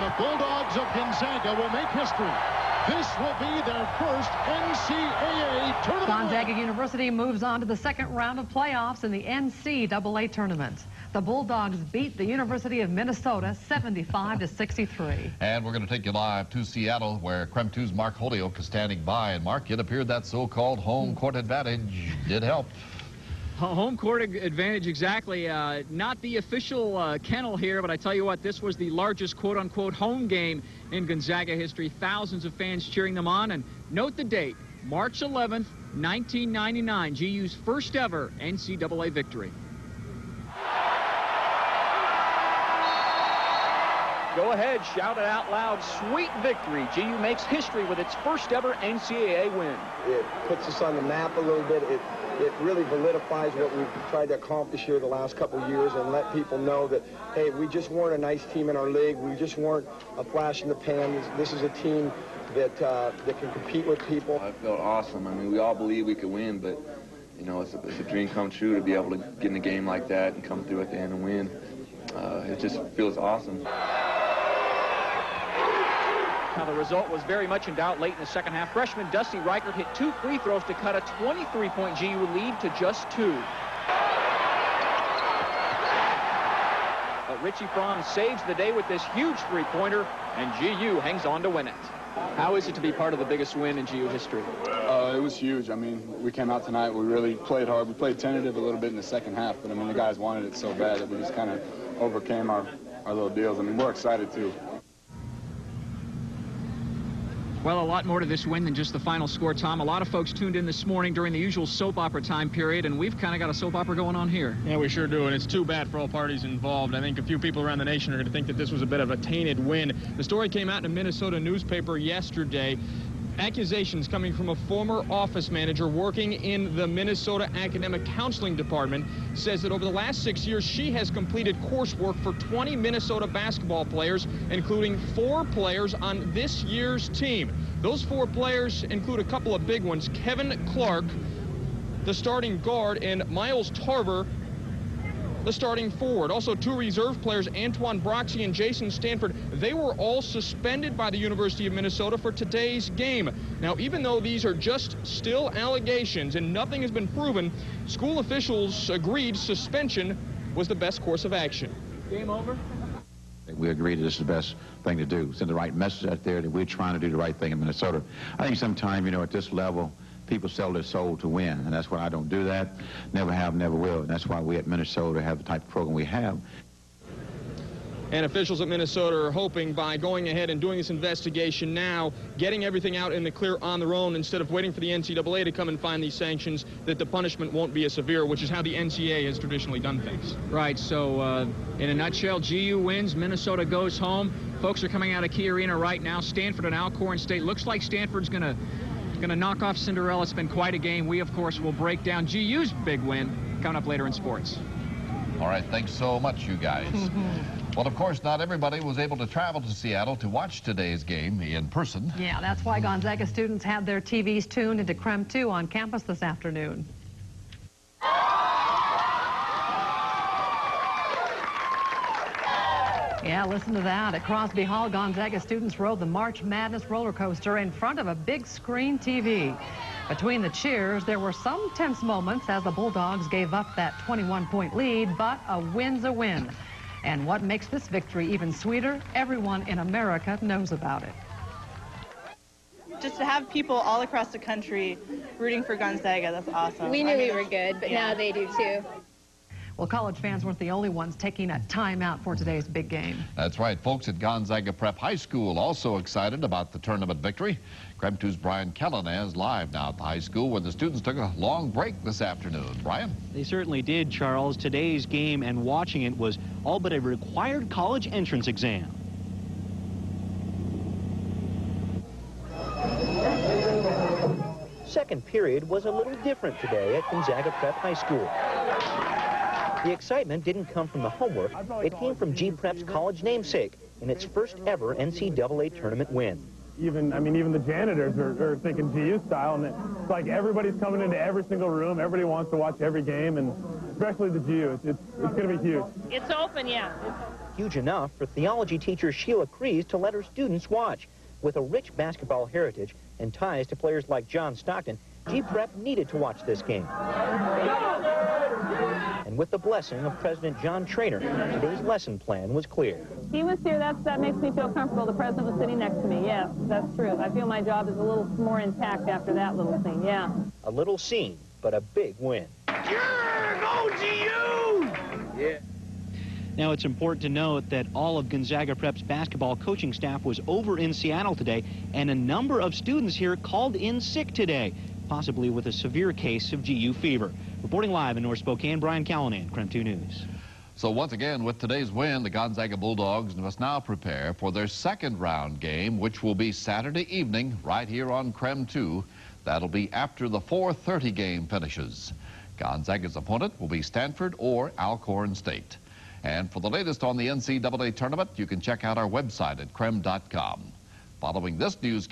and the Bulldogs of Gonzaga will make history. This will be their first NCAA tournament. Gonzaga University moves on to the second round of playoffs in the NCAA tournament. The Bulldogs beat the University of Minnesota 75-63. And we're going to take you live to Seattle, where KREM 2's Mark Holyoke is standing by. And Mark, it appeared that so-called home court advantage did help. Home court advantage, exactly. Not the official kennel here, but I tell you what, this was the largest quote-unquote home game in Gonzaga history. Thousands of fans cheering them on. And note the date, March 11th, 1999, GU's first ever NCAA victory. Go ahead, shout it out loud. Sweet victory. GU makes history with its first ever NCAA win. It puts us on the map a little bit. It really validifies what we've tried to accomplish here the last couple of years and let people know that, hey, we just weren't a nice team in our league. We just weren't a flash in the pan. This is a team that can compete with people. I felt awesome. I mean, we all believe we could win, but, you know, it's a dream come true to be able to get in a game like that and come through at the end and win. It just feels awesome. Now, the result was very much in doubt late in the second half. Freshman Dusty Reichert hit 2 free throws to cut a 23-point GU lead to just 2. But Richie Fromm saves the day with this huge three-pointer, and GU hangs on to win it. How is it to be part of the biggest win in GU history? It was huge. I mean, we came out tonight, we really played hard. We played tentative a little bit in the second half, but I mean, the guys wanted it so bad that we just kind of overcame our little deals. I mean, we're excited too. Well, a lot more to this win than just the final score, Tom. A lot of folks tuned in this morning during the usual soap opera time period, and we've kind of got a soap opera going on here. Yeah, we sure do, and it's too bad for all parties involved. I think a few people around the nation are going to think that this was a bit of a tainted win. The story came out in a Minnesota newspaper yesterday. Accusations coming from a former office manager working in the Minnesota Academic Counseling Department says that over the last 6 years, she has completed coursework for 20 Minnesota basketball players, including 4 players on this year's team. Those 4 players include a couple of big ones: Kevin Clark, the starting guard, and Miles Tarver, the starting forward. Also, 2 reserve players, Antoine Broxy and Jason Stanford. They were all suspended by the University of Minnesota for today's game. Now, even though these are just still allegations and nothing has been proven, school officials agreed suspension was the best course of action. Game over? We agreed that this is the best thing to do. Send the right message out there that we're trying to do the right thing in Minnesota. I think sometimes, you know, at this level, people sell their soul to win, and that's why I don't do that. Never have, never will. And that's why we at Minnesota have the type of program we have. And officials at Minnesota are hoping by going ahead and doing this investigation now, getting everything out in the clear on their own instead of waiting for the NCAA to come and find these sanctions, that the punishment won't be as severe, which is how the NCAA has traditionally done things. Right, so in a nutshell, GU wins, Minnesota goes home. Folks are coming out of Key Arena right now. Stanford and Alcorn State. Looks like Stanford's going to knock off Cinderella. It's been quite a game. We, of course, will break down GU's big win coming up later in sports. All right, thanks so much, you guys. Well, of course, not everybody was able to travel to Seattle to watch today's game in person. Yeah, that's why Gonzaga students had their TVs tuned into KREM 2 on campus this afternoon. Yeah, listen to that. At Crosby Hall, Gonzaga students rode the March Madness roller coaster in front of a big screen TV. Between the cheers, there were some tense moments as the Bulldogs gave up that 21-point lead, but a win's a win. And what makes this victory even sweeter, everyone in America knows about it. Just to have people all across the country rooting for Gonzaga, that's awesome. We knew we were good, but now they do too. Well, college fans weren't the only ones taking a timeout for today's big game. That's right. Folks at Gonzaga Prep High School also excited about the tournament victory. KREM 2's Brian Kellenan is live now at the high school where the students took a long break this afternoon. Brian? They certainly did, Charles. Today's game and watching it was all but a required college entrance exam. Second period was a little different today at Gonzaga Prep High School. The excitement didn't come from the homework. It came from G-Prep's college namesake in its first ever NCAA tournament win. Even the janitors are thinking GU style, and it's like everybody's coming into every single room. Everybody wants to watch every game, and especially the GU. It's going to be huge. It's open, yeah. huge enough for theology teacher Sheila Kreese to let her students watch. With a rich basketball heritage and ties to players like John Stockton, G-Prep needed to watch this game. And with the blessing of President John Trainer, today's lesson plan was clear. He was here. That makes me feel comfortable. The president was sitting next to me. Yes, that's true. I feel my job is a little more intact after that little scene, yeah. A little scene, but a big win. Go to you! Yeah. Now, it's important to note that all of Gonzaga Prep's basketball coaching staff was over in Seattle today, and a number of students here called in sick today, possibly with a severe case of GU fever. Reporting live in North Spokane, Brian Callanan, KREM 2 News. So once again, with today's win, the Gonzaga Bulldogs must now prepare for their second round game, which will be Saturday evening right here on KREM 2. That'll be after the 4:30 game finishes. Gonzaga's opponent will be Stanford or Alcorn State. And for the latest on the NCAA tournament, you can check out our website at krem.com. Following this news...